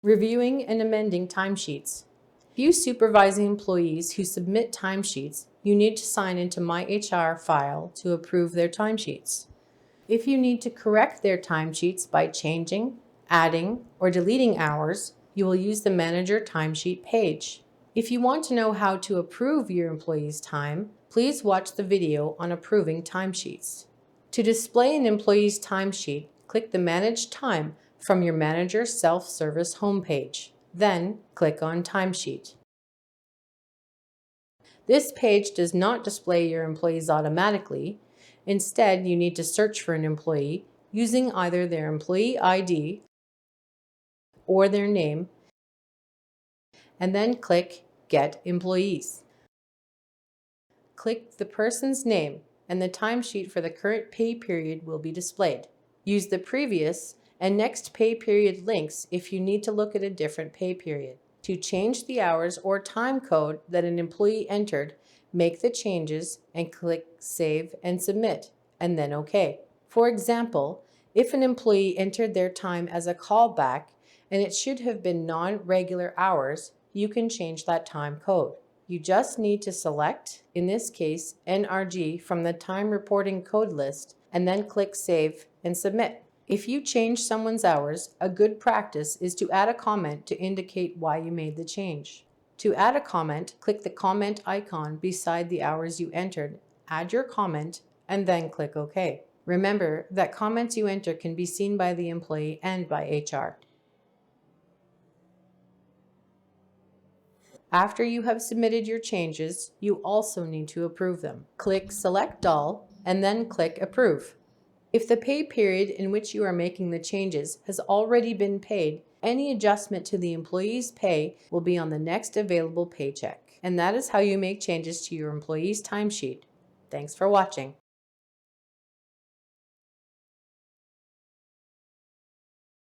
Reviewing and amending timesheets. If you supervising employees who submit timesheets, you need to sign into My HR file to approve their timesheets. If you need to correct their timesheets by changing, adding, or deleting hours, you will use the Manager Timesheet page. If you want to know how to approve your employee's time, please watch the video on approving timesheets. To display an employee's timesheet, click the Manage Time from your Manager self-service homepage. Then click on Timesheet. This page does not display your employees automatically. Instead, you need to search for an employee using either their employee ID or their name, and then click Get Employees. Click the person's name, and the timesheet for the current pay period will be displayed. Use the previous and next pay period links if you need to look at a different pay period. To change the hours or time code that an employee entered, make the changes and click Save and Submit, and then OK. For example, if an employee entered their time as a callback and it should have been non-regular hours, you can change that time code. You just need to select, in this case, NRG from the time reporting code list, and then click Save and Submit. If you change someone's hours, a good practice is to add a comment to indicate why you made the change. To add a comment, click the comment icon beside the hours you entered, add your comment, and then click OK. Remember that comments you enter can be seen by the employee and by HR. After you have submitted your changes, you also need to approve them. Click Select All and then click Approve. If the pay period in which you are making the changes has already been paid, any adjustment to the employee's pay will be on the next available paycheck. And that is how you make changes to your employee's timesheet. Thanks for watching.